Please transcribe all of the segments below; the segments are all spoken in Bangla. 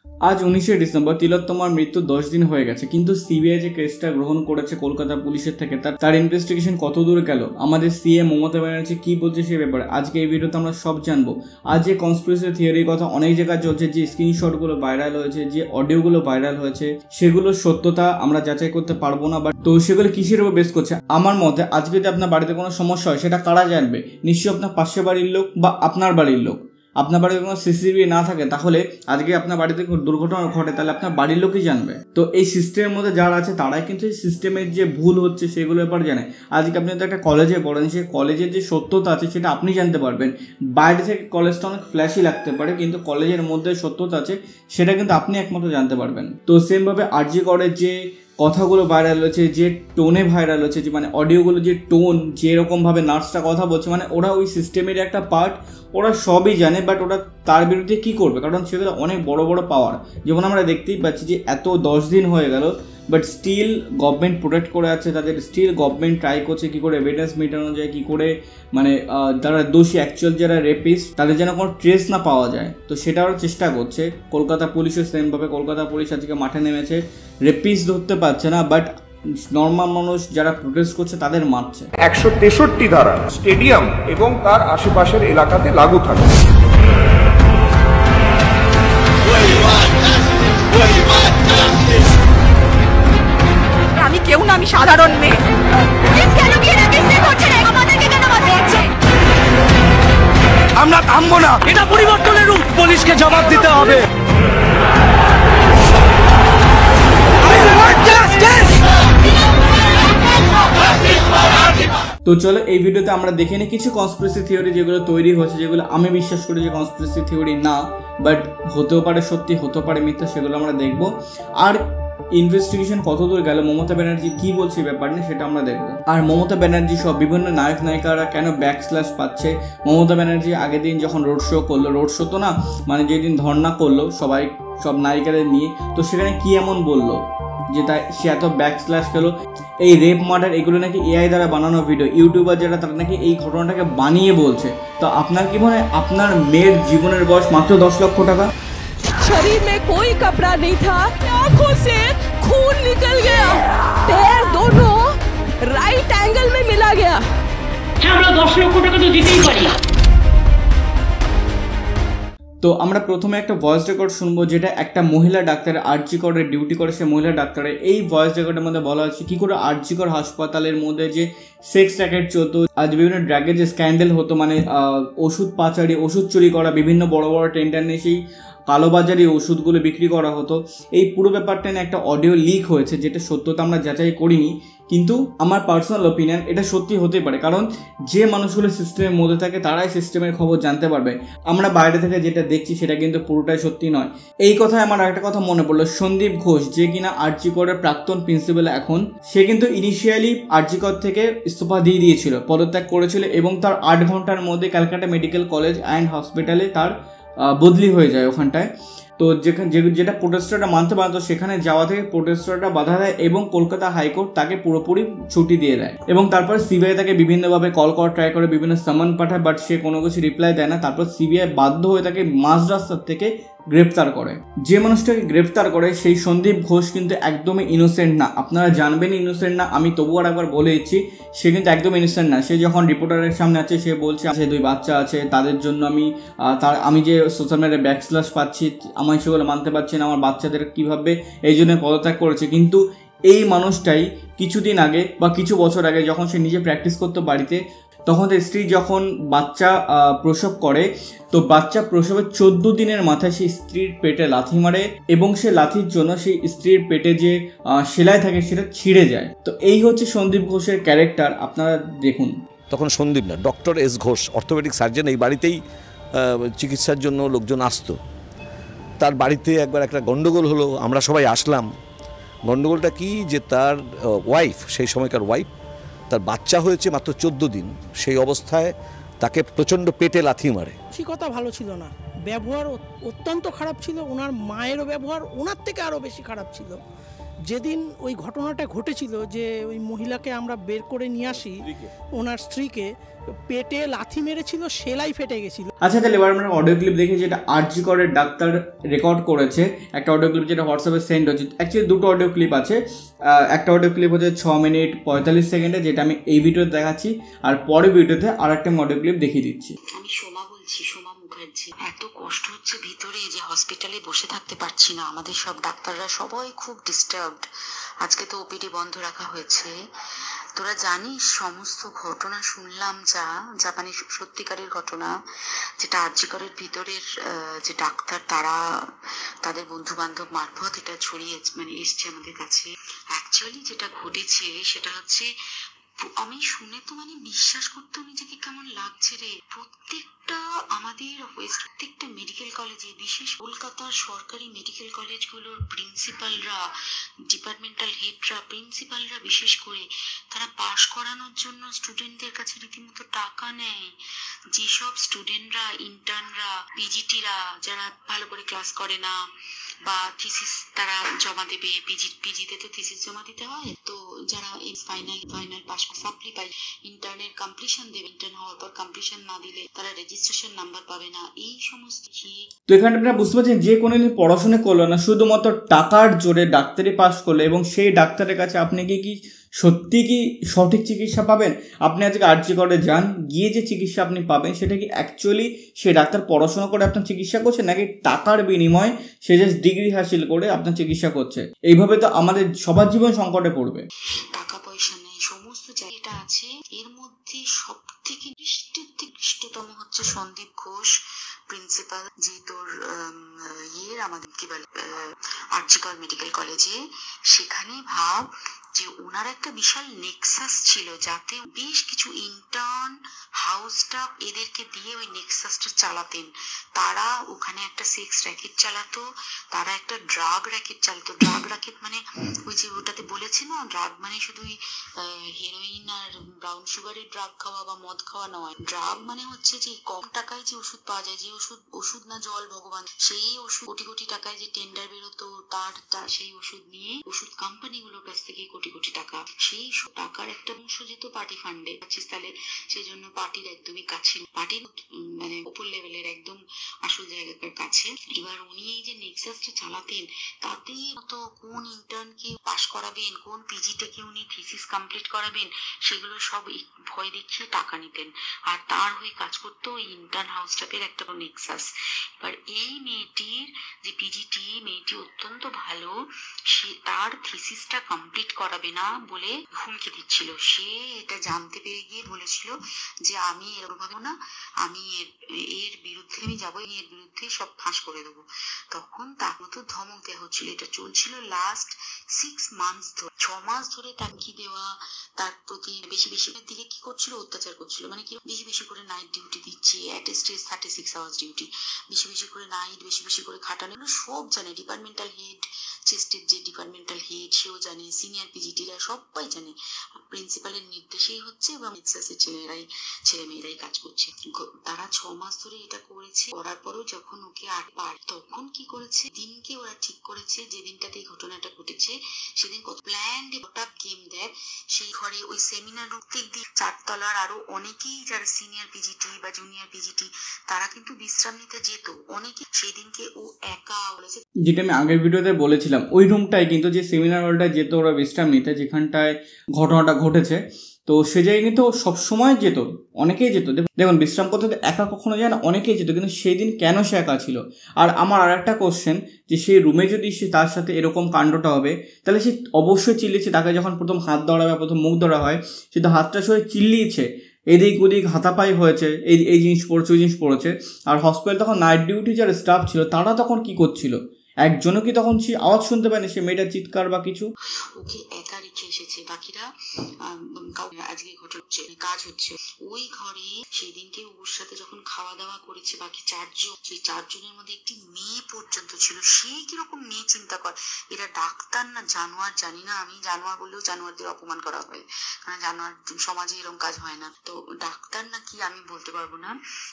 আজ 19শে ডিসেম্বর তিলোত্তমার মৃত্যু 10 দিন হয়ে গেছে, কিন্তু সিবিআই যে কেসটা গ্রহণ করেছে কলকাতা পুলিশের থেকে তার ইনভেস্টিগেশন কত দূর গেল, আমাদের সিএম মমতা ব্যানার্জি কি বলছে সে ব্যাপারে আজকে এই ভিডিওতে আমরা সব জানবো। আজ যে কনস্পিরেসি থিওরির কথা অনেক জায়গায় চলছে, যে স্ক্রিনশটগুলো ভাইরাল হয়েছে, যে অডিওগুলো ভাইরাল হয়েছে, সেগুলোর সত্যতা আমরা যাচাই করতে পারবো না, বাট তো সেগুলো কিসের উপর বেস করছে। আমার মতে আজকে যদি আপনার বাড়িতে কোনো সমস্যা হয় সেটা কারা জানবে? নিশ্চয়ই আপনার পাশের বাড়ির লোক বা আপনার বাড়ির লোক। আপনার বাড়িতে কোনো সিসিটিভি না থাকে তাহলে আজকে আপনার বাড়িতে কোনো দুর্ঘটনা ঘটে তাহলে আপনার বাড়ির লোকই জানবে। তো এই সিস্টেমের মধ্যে যারা আছে তারাই কিন্তু এই সিস্টেমের যে ভুল হচ্ছে সেগুলো ব্যাপার জানে। আজকে আপনি যদি একটা কলেজে পড়েন, সেই কলেজের যে সত্যতা আছে সেটা আপনি জানতে পারবেন। বাইরে থেকে কলেজটা অনেক ফ্ল্যাশি লাগতে পারে, কিন্তু কলেজের মধ্যে সত্যতা আছে সেটা কিন্তু আপনি একমাত্র জানতে পারবেন। তো সেমভাবে আরজি করের যে কথাগুলো ভাইরাল হয়েছে, যে টোনে ভাইরাল হয়েছে, যে মানে অডিওগুলো যে টোন, যেরকমভাবে নার্সটা কথা বলছে, মানে ওরা ওই সিস্টেমের একটা পার্ট, ওরা সবই জানে, বাট ওরা তার বিরুদ্ধে কি করবে? কারণ সেগুলো অনেক বড় বড় পাওয়ার। যেমন আমরা দেখতেই পাচ্ছি যে এত 10 দিন হয়ে গেল, বাট স্টিল গভর্নমেন্ট প্রোটেক্ট করে আছে তাদের, স্টিল গভর্নমেন্ট ট্রাই করছে কী করে এভিডেন্স মেটানো যায়, কী করে মানে যারা দোষী অ্যাকচুয়াল যারা রেপিস্ট তাদের যেন কোনো ট্রেস না পাওয়া যায়। তো সেটা ওরা চেষ্টা করছে। কলকাতা পুলিশও সেমভাবে, কলকাতা পুলিশ আজকে মাঠে নেমেছে, রেপিস্ট ধরতে পারছে না, বাট নর্মাল মানুষ যারা প্রোটেস্ট করছে তাদের মারছে। 163 ধারা স্টেডিয়াম এবং তার আশেপাশের এলাকাতে লাগু থাকে। আমি কেউ না, আমি সাধারণ মেয়ে। আমরা থামবো না, এটা পরিবর্তনের রূপ, পুলিশকে জবাব দিতে হবে। তো চলো এই ভিডিওতে আমরা দেখে নিই কিছু কনস্পিরেসি থিওরি যেগুলো তৈরি হয়েছে, যেগুলো আমি বিশ্বাস করি যে কনস্পিরেসি থিওরি না, বাট হতেও পারে সত্যি, হতে পারে মিথ্যা, সেগুলো আমরা দেখবো। আর ইনভেস্টিগেশন কত দূর গেল, মমতা ব্যানার্জি কি বলছে ব্যাপার নিয়ে সেটা আমরা দেখবো। আর মমতা ব্যানার্জি সব বিভিন্ন নায়ক নায়িকারা কেন ব্যাকস্ল্যাশ পাচ্ছে। মমতা ব্যানার্জি আগের দিন যখন রোড শো করলো, রোড শো তো না মানে যেদিন ধর্ণা করলো সব নায়িকাদের নিয়ে, তো সেখানে কি এমন বললো যে তাই সে এত ব্যাকস্ল্যাশ খেলো। এই রেপ মার্ডার এগুলো নাকি এআই দ্বারা বানানো ভিডিও, ইউটিউবার যারা তারা নাকি এই ঘটনাটাকে বানিয়ে বলছে। তো আপনার কি মনে হয় আপনার মেয়ের জীবনের বয়স মাত্র 10 লক্ষ টাকা? शरीर में कोई कपड़ा नहीं था, आंखों से खून निकल गया, पैर दोनों राइट एंगल में मिला गया। আমরা 10 লক্ষ টাকা তো দিতেই পারি। তো আমরা প্রথমে একটা ভয়েস রেকর্ড শুনবো, যেটা একটা মহিলা ডাক্তার আরজি করের ডিউটি করে, সে মহিলা ডাক্তারের এই ভয়েস রেকর্ডের মধ্যে বলা হচ্ছে কি করে আরজি কর হাসপাতালের মধ্যে যে সেক্স র্যাকেট চলতো, আজ বিভিন্ন ড্রাগের যে স্ক্যান্ডেল হতো, মানে ওষুধ পাচারি, ওষুধ চুরি করা, বিভিন্ন বড় বড় টেন্ডার নিয়ে সেই কালোবাজারি ওষুধগুলো বিক্রি করা হতো। এই পুরো ব্যাপারটা নিয়ে একটা অডিও লিক হয়েছে, যেটা সত্যতা আমরা যাচাই করিনি, কিন্তু আমার পার্সোনাল ওপিনিয়ন এটা সত্যি হতে পারে। কারণ যে মানুষগুলো সিস্টেমের মধ্যে থাকে তারাই সিস্টেমের খবর জানতে পারবে। আমরা বাইরে থেকে যেটা দেখছি সেটা কিন্তু পুরোটাই সত্যি নয়। এই কথায় আমার একটা কথা মনে পড়লো, সন্দীপ ঘোষ যে কিনা আরজি করের প্রাক্তন প্রিন্সিপাল এখন, সে কিন্তু ইনিশিয়ালি আরজি কর থেকে ইস্তফা দিয়ে দিয়েছিল, পদত্যাগ করেছিল, এবং তার 8 ঘন্টার মধ্যে ক্যালকাটা মেডিকেল কলেজ অ্যান্ড হসপিটালে তার বদলি হয়ে যায় ওখানটায়। তো যেটা প্রোটেস্টারটা মানতে পারতো সেখানে যাওয়া থেকে প্রোটেস্টারটা বাধা দেয় এবং কলকাতা হাইকোর্ট তাকে পুরোপুরি ছুটি দিয়ে দেয়। এবং তারপর সিবিআই তাকে বিভিন্নভাবে কল করা ট্রাই করে, বিভিন্ন সামান পাঠায়, বাট সে কোনো কিছু রিপ্লাই দেয় না। তারপর সিবিআই বাধ্য হয়ে তাকে মাঝ রাস্তার থেকে গ্রেপ্তার করে। যে মানুষটাকে গ্রেপ্তার করে সেই সন্দীপ ঘোষ কিন্তু একদমই ইনোসেন্ট না, আপনারা জানবেন ইনোসেন্ট না, আমি তবুও আর একবার বলে দিচ্ছি, সে কিন্তু একদম ইনোসেন্ট না। সে যখন রিপোর্টারের সামনে আছে সে বলছে আছে 2 বাচ্চা আছে, তাদের জন্য আমি যে সোশ্যাল মিডিয়ায় ব্যাকস্ল্যাশ পাচ্ছি আমি সেগুলো মানতে পারছি না, আমার বাচ্চাদের কীভাবে এই জন্য পদত্যাগ করেছে। কিন্তু এই মানুষটাই কিছুদিন আগে বা কিছু বছর আগে যখন সে নিজে প্র্যাকটিস করতো বাড়িতে, তখন তার স্ত্রী যখন বাচ্চা প্রসব করে, তো বাচ্চা প্রসবের 14 দিনের মাথায় সেই স্ত্রীর পেটে লাথি মারে, এবং সে লাথির জন্য সেই স্ত্রীর পেটে যে সেলাই থাকে সেটা ছিঁড়ে যায়। তো এই হচ্ছে সন্দীপ ঘোষের ক্যারেক্টার, আপনারা দেখুন। তখন সন্দীপ না, doctor S Ghosh, orthopaedic surgeon, এই বাড়িতেই চিকিৎসার জন্য লোকজন আসতো। তার বাড়িতে একবার একটা গণ্ডগোল হলো, আমরা সবাই আসলাম। গণ্ডগোলটা কি, যে তার ওয়াইফ, সেই সময়কার ওয়াইফ, তার বাচ্চা হয়েছে মাত্র 14 দিন, সেই অবস্থায় তাকে প্রচণ্ড পেটে লাথি মারে। কথা ভালো ছিল না, ব্যবহার অত্যন্ত খারাপ ছিল, ওনার মায়েরও ব্যবহার ওনার থেকে আরও বেশি খারাপ ছিল। যেদিন ওই ঘটনাটা ঘটেছিল যে ওই মহিলাকে আমরা বের করে নিয়ে আসি, ওনার স্ত্রীকে পেটে লাথি মেরেছিল, সেলাই ফেটে গেছিল। আচ্ছা, তাহলে এবার আমরা অডিও ক্লিপ দেখি যেটা আরজি করের ডাক্তার রেকর্ড করেছে। একটা অডিও ক্লিপ যেটা হোয়াটসঅ্যাপে সেন্ড হচ্ছে। অ্যাকচুয়ালি দুটো অডিও ক্লিপ আছে। একটা অডিও ক্লিপ হচ্ছে 6 মিনিট 45 সেকেন্ডে, যেটা আমি এই ভিডিওতে দেখাচ্ছি, আর পরের ভিডিওতে আর একটা অডিও ক্লিপ দেখিয়ে দিচ্ছি। আমি সোমা বলছি, সোমা মুখার্জি। এত কষ্ট হচ্ছে ভিতরে যে হসপিটালে বসে থাকতে পারছি না। আমাদের সব ডাক্তাররা সবাই খুব ডিস্টার্বড। আজকে তো ওপিডি বন্ধ রাখা হয়েছে। তোরা জানিস সমস্ত ঘটনা শুনলাম যা মানে সত্যিকারের ঘটনা, যেটা আরজি করের ভিতরের যে ডাক্তার তারা তাদের বন্ধু বান্ধব মারফত এটা ছড়িয়ে মানে এসছে আমাদের কাছে। অ্যাকচুয়ালি যেটা ঘটেছে সেটা হচ্ছে, আমি শুনে তো মানে বিশ্বাস করতেও নিজেকে কেমন লাগছে রে। প্রত্যেকটা আমাদের প্রত্যেকটা মেডিকেল কলেজে, বিশেষ কলকাতার সরকারি মেডিকেল কলেজগুলোর প্রিন্সিপালরা, ডিপার্টমেন্টাল হেডরা, প্রিন্সিপালরা বিশেষ করে, তারা পাশ করানোর জন্য স্টুডেন্টদের কাছে রীতিমতো টাকা নেয়। যেসব স্টুডেন্টরা, ইন্টার্নরা, পিজিটিরা যারা ভালো করে ক্লাস করে না বা থিসিস তারা জমা দেবে, পিজিতে তো থিসিস জমা দিতে হয়, তো যারা এই ফাইনাল পাস সাপ্লি পাই, ইন্টার্নের কমপ্লিশন দেবে, ইন্টার্ন হওয়ার পর কমপ্লিশন না দিলে তারা রেজিস্ট্রেশন নাম্বার পাবে না, এই সমস্ত। তো এখানে আপনারা বুঝতে পারছেন, যে কোনো দিন পড়াশোনা করলো না, শুধুমাত্র টাকার জোরে ডাক্তারি পাস করলো, এবং সেই ডাক্তারের কাছে আপনি কি সত্যি কি সঠিক চিকিৎসা পাবেন? আপনি আজকে আরজি করে যান, গিয়ে যে চিকিৎসা আপনি পাবেন সেটা কি অ্যাকচুয়ালি সে ডাক্তার পড়াশোনা করে আপনার চিকিৎসা করছে, নাকি টাকার বিনিময়ে সে জাস্ট ডিগ্রি হাসিল করে আপনার চিকিৎসা করছে? এইভাবে তো আমাদের সবার জীবন সংকটে পড়বে। টাকা পয়সা নেই, সমস্ত জায়গাটা আছে। এর মধ্যে সব থেকে নিষ্ঠতম হচ্ছে সন্দীপ ঘোষ, প্রিন্সিপাল, যে তোর আমাদের কি বলে আরজি কর মেডিকেল কলেজে। সেখানে ভাব যে ওনার একটা বিশাল নেক্সাস ছিল, যাতে বেশ কিছু ইন্টার্ন, হাউস স্টাফ এদেরকে দিয়ে ওই নেক্সাসটা চালাতেন। তারা ওখানে একটা সেক্স র্যাকেট চালাতো, তারা একটা ড্রাগ র্যাকেট চালাতো। ড্রাগ র্যাকেট মানে ওই যে ওটাতে বলেছে না, ড্রাগ মানে শুধু হেরোইন আর ব্রাউন সুগারের ড্রাগ খাওয়া বা মদ খাওয়া নয়। ড্রাগ মানে হচ্ছে যে কম টাকায় যে ওষুধ পাওয়া যায়, যে ওষুধ না জল ভগবান, সেই ওষুধ কোটি কোটি টাকায় যে টেন্ডার বেরোতো, তার সেই ওষুধ নিয়ে ওষুধ কোম্পানিগুলোর কাছ থেকে কোটি কোটি টাকা, সেই টাকার একটা অংশ যেত পার্টি ফান্ডে। তাহলে সেই জন্য পার্টির একদমই কাছে, পার্টির মানে উপর লেভেলের একদম আসল জায়গার কাছে। এবার উনি এই যে নেক্সাসটা চালাতেন, তাতে তো কোন ইন্টার্নকে পাস করাবেন, কোন পিজিটাকে উনি থিসিস কমপ্লিট করাবেন, সেগুলো সব ভয় দেখিয়ে টাকা নিতেন। আর তার হয়ে কাজ করতো ওই ইন্টার্ন হাউস স্টাফের একটা নেক্সাস। এবার এই মেয়েটির যে পিজিটি, মেয়েটি অত্যন্ত ভালো, সে তার থিসিসটা কমপ্লিট করাবে না বলে হুমকি দিচ্ছিল। সে এটা জানতে পেরে গিয়ে বলেছিল যে আমি এরকম না, আমি এর বিরুদ্ধে আমি যাবো, এর বিরুদ্ধে সব ফাঁস করে দেবো। তখন তার মতো ধমক দেওয়া হচ্ছিল। এটা চলছিল লাস্ট 6 মান্থস ধরে, 6 মাস ধরে তাকি দেওয়া, তার প্রতি বেশি বেশি দিকে কি করছিল, অত্যাচার করছিল। মানে কি বেশি বেশি করে নাইট ডিউটি দিচ্ছে, at a stage 36 hours duty, বেশি বেশি করে নাইট, বেশি বেশি করে খাটানো, সব জানে। ডিপার্টমেন্টাল হেড, চেস্টের যে ডিপার্টমেন্টাল হেড সেও জানে, সিনিয়র পিজিটিরা সবাই জানে। প্রিন্সিপালের নির্দেশেই হচ্ছে এবং এক্সাসের ছেলে মেয়েরাই কাজ করছে। তারা 6 মাস ধরে এটা করেছে। করার পরও যখন ওকে তখন কি করেছে, দিনকে ওরা ঠিক করেছে, যে দিনটাতে এই ঘটনাটা ঘটেছে সেদিন কত প্ল্যান্ড হঠাৎ গেম দেয় সেই ঘরে। ওই সেমিনার প্রত্যেক দিন 4 তলার আরো অনেকেই যারা সিনিয়র পিজিটি বা জুনিয়র পিজিটি তারা কিন্তু বিশ্রাম নিতে যেত। অনেকে সেই দিনকে ও একা বলেছে, যেটা আমি আগের ভিডিওতে বলেছিলাম, ওই রুমটাই কিন্তু যে সেমিনার হলটায় যেত ওরা বিশ্রাম নিতে, যেখানটায় ঘটনাটা ঘটেছে, তো সে জায়গায় কিন্তু সবসময় যেত, অনেকেই যেত। দেখুন, বিশ্রাম করতে একা কখনো যায় না, অনেকেই যেত, কিন্তু সেই দিন কেন সে একা ছিল? আর আমার আর একটা কোশ্চেন, যে সেই রুমে যদি সে তার সাথে এরকম কাণ্ডটা হবে, তাহলে সে অবশ্যই চিল্লিয়েছে। তাকে যখন প্রথম হাত ধরা হয়, প্রথম মুখ ধরা হয়, সে তো হাতটা সরে চিল্লিয়েছে, এদিক ওদিক হাতাপাই হয়েছে, এই জিনিস পড়েছে, ওই জিনিস পড়েছে। আর হসপিটাল তখন নাইট ডিউটি যারা স্টাফ ছিল তারা তখন কি করছিল? একজনও কি তখন সে আওয়াজ শুনতে পায়নি, সে মেয়েটার চিৎকার বা কিছু? ওকে একা রেখে এসেছে, বাকিরা আজকে ঘটছে কাজ হচ্ছে ওই ঘরে। সেদিনকে ওর সাথে যখন খাওয়া দাওয়া করেছে বাকি 4 জন, সেই 4 জনের মধ্যে একটি মেয়ে পর্যন্ত ছিল। সে কিরকম মেয়ে চিন্তা কর, এরা ডাক্তার না জানোয়ার জানি না, আমি জানোয়ার বললেও জানোয়ারদের অপমান করা হয়, কারণ জানোয়ার সমাজে এরকম কাজ হয় না। তো ডাক্তার না কি আমি বলতে পারবো না।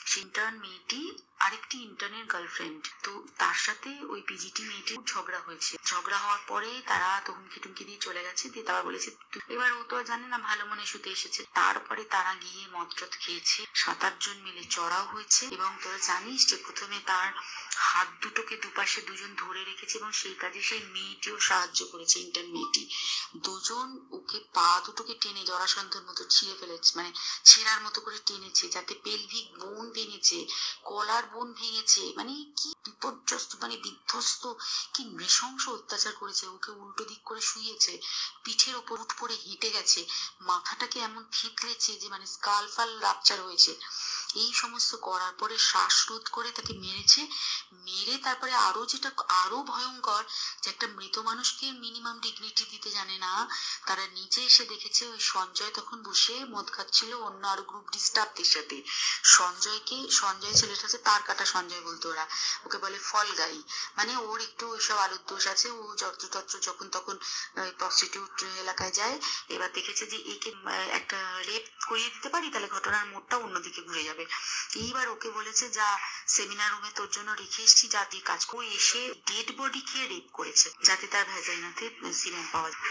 সেই ইন্টার্ন মেয়েটি আরেকটি ইন্টার্নের গার্লফ্রেন্ড। তো তার সাথে ওই পিজিটি মেয়েটির ঝগড়া হয়েছে। ঝগড়া হওয়ার পরে তারা তো হুমকি টুমকি দিয়ে চলে গেছে, দিয়ে তারা বলেছে, এবার ও তো জানে না ভালো মনে শুতে এসেছে। তারপরে তারা গিয়ে মদরত খেয়েছে, 7-8 জন মিলে চড়াও হয়েছে। এবং তোরা জানিস যে প্রথমে তার হাত দুটোকে দুপাশে দুজন ধরে রেখেছে এবং সেই কাজে সেই মেয়েটিও সাহায্য করেছে, ইন্টার্ন মেয়েটি। দুজন ওকে পা দুটোকে টেনে জরাসন্ধের মতো ছিঁড়ে ফেলেছে, মানে ছেঁড়ার মতো করে টেনেছে, যাতে পেলভিক বোন ভেঙেছে, কলার বোন ভেঙেছে। মানে কি বিপর্যস্ত, মানে বিধ্বস্ত, কি নৃশংস অত্যাচার করেছে। ওকে উল্টো দিক করে শুয়েছে, পিঠের ওপর উঠ পড়ে হেঁটে গেছে, মাথাটাকে এমন থিতলেছে যে মানে স্কাল ফাল রাপচার হয়েছে। এই সমস্ত করার পরে শ্বাসরোধ করে তাকে মেরেছে। মেরে তারপরে আরো যেটা আরো ভয়ঙ্কর, যে একটা মৃত মানুষকে মিনিমাম ডিগনিটি দিতে জানে না। তারা নিচে এসে দেখেছে ওই সঞ্জয় তখন বসে মদ খাচ্ছিল অন্য আরো গ্রুপ ডিস্টার্বদের সাথে। সঞ্জয় ছেলেটা আছে, তার কাটা সঞ্জয় বলতো ওরা, ওকে বলে ফল গাই, মানে ওর একটু ওইসব আলুর দোষ আছে। ও যত্রতত্র যখন তখন প্রস্টিটিউট এলাকায় যায়। এবার দেখেছে যে একে একটা রেপ করিয়ে দিতে পারি, তাহলে ঘটনার মোড়টা অন্যদিকে ঘুরে যাবে। এইবার ওকে বলেছে, যা সেমিনার রুমে তোর জন্য রেখে এসছি, যা দিয়ে কাজ করে। এসে ডেড বডি খেয়ে রেপ করেছে, যাতে তার ভ্যাজাইনাতে সিমেন পাওয়া যায়।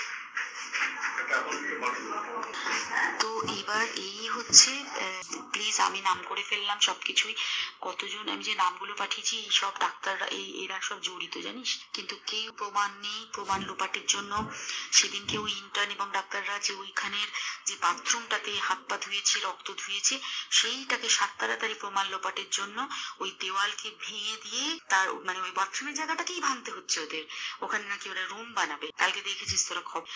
তো এবার এই হচ্ছে, প্লিজ আমি নাম করে ফেললাম সবকিছুই, কতজন আমি যে নামগুলো পাঠিয়েছি এই সব ডাক্তাররা এরা সব জড়িত জানিস, কিন্তু কেউ প্রমাণ নেই। প্রমাণ লোপাটের জন্য সেদিনকে ওই ইন্টার্ন এবং ডাক্তাররা যে ওইখানের যে বাথরুমটাতে হাত পা ধুয়েছে, রক্ত ধুয়েছে, সেইটাকে তাড়াতাড়ি প্রমাণ লোপাটের জন্য ওই দেওয়ালকে ভেঙে দিয়ে তার মানে ওই বাথরুমের জায়গাটাকেই ভাঙতে হচ্ছে ওদের। ওখানে নাকি ওরা রুম বানাবে। কালকে দেখেছিস তোরা খবর।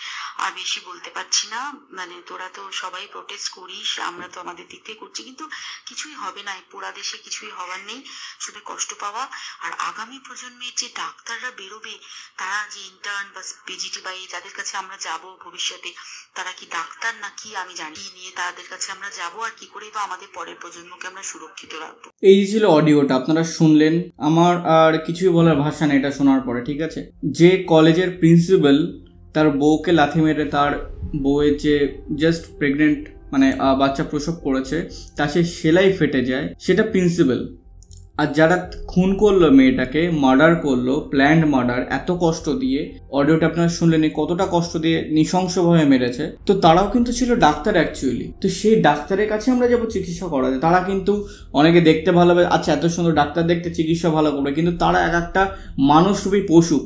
আর বেশি বলতে পারছি না, মানে তোরা তো সবাই প্রোটেস্ট করিস, আমরা তো আমাদের দিক থেকে করছি, কিন্তু কিছুই হবে না। পুরা দেশে কিছুই হবার নেই, শুধু কষ্ট পাওয়া। আর আগামী প্রজন্মের যে ডাক্তাররা বেরোবে, তারা যে ইন্টার্ন বা পিজিটি বা যাদের কাছে আমরা যাব ভবিষ্যতে, তারা কি ডাক্তার নাকি আমি জানি নিয়ে তাদের কাছে আমরা যাব, আর কি করে বা আমাদের পরের প্রজন্মকে আমরা সুরক্ষিত রাখবো। এই ছিল অডিওটা, আপনারা শুনলেন। আমার আর কিছুই বলার ভাষা নেই এটা শোনার পরে, ঠিক আছে। যে কলেজের প্রিন্সিপাল তার বউকে লাথি মেরে তার বউয়ের যে জাস্ট প্রেগনেন্ট মানে বাচ্চা প্রসব করেছে, তা সে সেলাই ফেটে যায়, সেটা প্রিন্সিপাল। আর যারা খুন করলো মেয়েটাকে, মার্ডার করলো, প্ল্যান্ড মার্ডার, এত কষ্ট দিয়ে, অডিওটা আপনারা শুনলেন কতটা কষ্ট দিয়ে নৃশংসভাবে মেরেছে, তো তারাও কিন্তু ছিল ডাক্তার অ্যাকচুয়ালি। তো সেই ডাক্তারের কাছে আমরা যাবো চিকিৎসা করাতে। তারা কিন্তু অনেকে দেখতে ভালো হবে, আচ্ছা এত সুন্দর ডাক্তার, দেখতে চিকিৎসা ভালো করবে, কিন্তু তারা এক একটা মানুষরূপী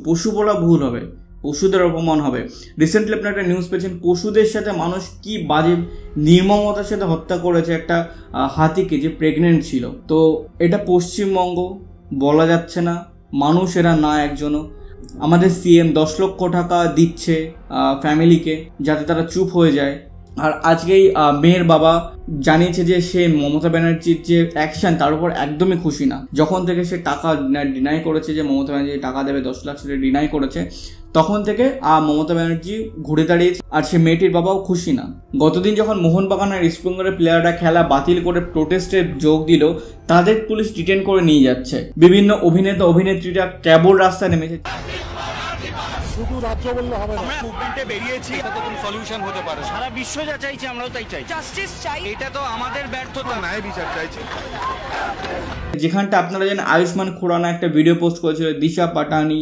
পশু বলা ভুল হবে, পশুদের অপমান হবে। রিসেন্টলি আপনারা একটা নিউজ পেয়েছেন, পশুদের সাথে মানুষ কি বাজে নির্মমতার সাথে হত্যা করেছে একটা হাতিকে যে প্রেগনেন্ট ছিল। তো এটা পশ্চিমবঙ্গ বলা যাচ্ছে না, মানুষ এরা না একজনও। আমাদের সিএম 10 লক্ষ টাকা দিচ্ছে ফ্যামিলিকে যাতে তারা চুপ হয়ে যায়। আর আজকেই মেয়ের বাবা জানিয়েছে যে সে মমতা ব্যানার্জির যে অ্যাকশন তার উপর একদমই খুশি না। যখন থেকে সে টাকা ডিনাই করেছে, যে মমতা ব্যানার্জি টাকা দেবে 10 লাখ, সেটা ডিনাই করেছে, তখন থেকে মমতা ব্যানার্জি ঘুরে দাঁড়িয়েছে। আর সে মেয়েটির বাবাও খুশি না। গতদিন যখন মোহনবাগান আর ইস্টবেঙ্গলের প্লেয়াররা খেলা বাতিল করে প্রোটেস্টে যোগ দিল, তাদের পুলিশ ডিটেন করে নিয়ে যাচ্ছে। বিভিন্ন অভিনেতা অভিনেত্রীরা কেবল রাস্তায় নেমেছে। শুধু রাজ্য বললে হবে না, আমরা মুভমেন্টে বেরিয়েছি, এটা তো কোনো সলিউশন হতে পারে। সারা বিশ্ব যা চাইছে আমরাও তাই চাই, জাস্টিস চাই। এটা তো আমাদের ব্যর্থতা, ন্যায় বিচার চাইছে। যেখানটা আপনারা জানেন আয়ুষ্মান খুরানা একটা ভিডিও পোস্ট করেছিল, দিশা পাটানি,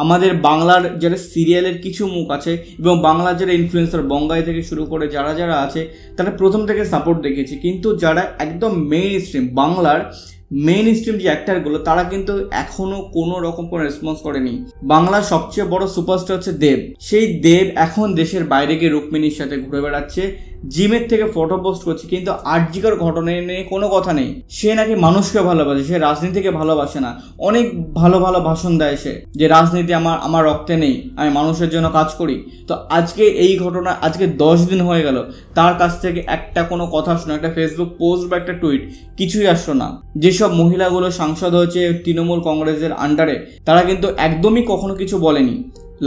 আমাদের বাংলার যারা সিরিয়ালের কিছু মুখ আছে এবং বাংলার যারা ইনফ্লুয়েন্সার বঙ্গাই থেকে শুরু করে যারা যারা আছে, তারা প্রথম থেকে সাপোর্ট দেখেছি। কিন্তু যারা একদম মেইন স্ট্রিম, বাংলার মেইন স্ট্রিম যে অ্যাক্টারগুলো, তারা কিন্তু এখনও কোনো রকম কোনো রেসপন্স করেনি। বাংলার সবচেয়ে বড় সুপারস্টার হচ্ছে দেব। সেই দেব এখন দেশের বাইরে গিয়ে রুক্মিণীর সাথে ঘুরে বেড়াচ্ছে, জিমের থেকে ফটো পোস্ট করছে, কিন্তু আরজিকর ঘটনা নিয়ে কোনো কথা নেই। সে নাকি মানুষকে ভালোবাসে, সে রাজনীতিকে ভালোবাসে না। অনেক ভালো ভালো ভাষণ দেয় সে, যে রাজনীতি আমার রক্তে নেই, আমি মানুষের জন্য কাজ করি। তো আজকে এই ঘটনা, আজকে 10 দিন হয়ে গেল, তার কাছ থেকে একটা কোনো কথা শোনা, একটা ফেসবুক পোস্ট বা একটা টুইট কিছুই আসলো না। যেসব মহিলাগুলো সাংসদ হয়েছে তৃণমূল কংগ্রেসের আন্ডারে, তারা কিন্তু একদমই কখনো কিছু বলেনি।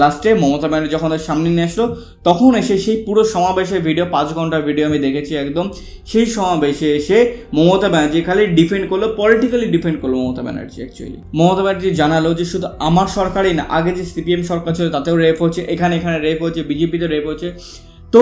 লাস্টে মমতা ব্যানার্জি যখন তার সামনে নিয়ে আসলো, তখন এসে সেই পুরো সমাবেশের ভিডিও, 5 ঘন্টার ভিডিও আমি দেখেছি একদম, সেই সমাবেশে এসে মমতা ব্যানার্জি খালি ডিফেন্ড করলো, পলিটিক্যালি ডিফেন্ড করলো মমতা ব্যানার্জি। অ্যাকচুয়ালি মমতা ব্যানার্জি জানালো যে শুধু আমার সরকারই না, আগে যে সিপিএম সরকার ছিল তাতেও রেপ হচ্ছে, এখানে রেপ হচ্ছে, বিজেপিতে রেপ হচ্ছে। তো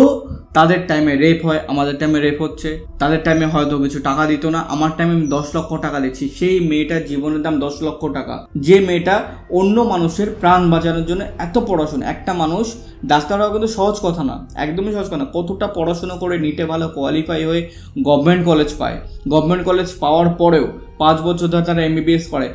তাদের টাইমে রেপ হয়, আমাদের টাইমে রেপ হচ্ছে। তাদের টাইমে হয়তো কিছু টাকা দিত না, আমার টাইমে আমি 10 লক্ষ টাকা দিচ্ছি। সেই মেয়েটার জীবনের দাম 10 লক্ষ টাকা, যে মেয়েটা অন্য মানুষের প্রাণ বাঁচানোর জন্য এত পড়াশোনা। একটা মানুষ ডাক্তার হওয়া কিন্তু সহজ কথা না, একদমই সহজ কথা না। কতটা পড়াশোনা করে নিটে ভালো কোয়ালিফাই হয়ে গভর্নমেন্ট কলেজ পায়, গভর্নমেন্ট কলেজ পাওয়ার পরেও 5 বছর ধরে তারা MBBS করে।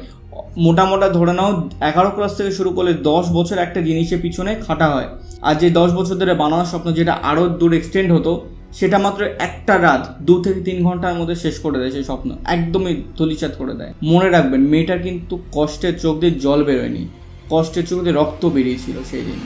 মোটামোটা ধরে নাও 11 ক্লাস থেকে শুরু করলে 10 বছর একটা জিনিসের পিছনে খাটা হয়। আর যে 10 বছর ধরে বানানোর স্বপ্ন, যেটা আরও দূর এক্সটেন্ড হতো, সেটা মাত্র একটা রাত 2 থেকে 3 ঘন্টার মধ্যে শেষ করে দেয়। সেই স্বপ্ন একদমই ধূলিসাৎ করে দেয়। মনে রাখবেন, মেয়েটার কিন্তু কষ্টের চোখ দিয়ে জল বেরোয়নি, কষ্টের চোখ দিয়ে রক্ত বেরিয়েছিল সেই দিন।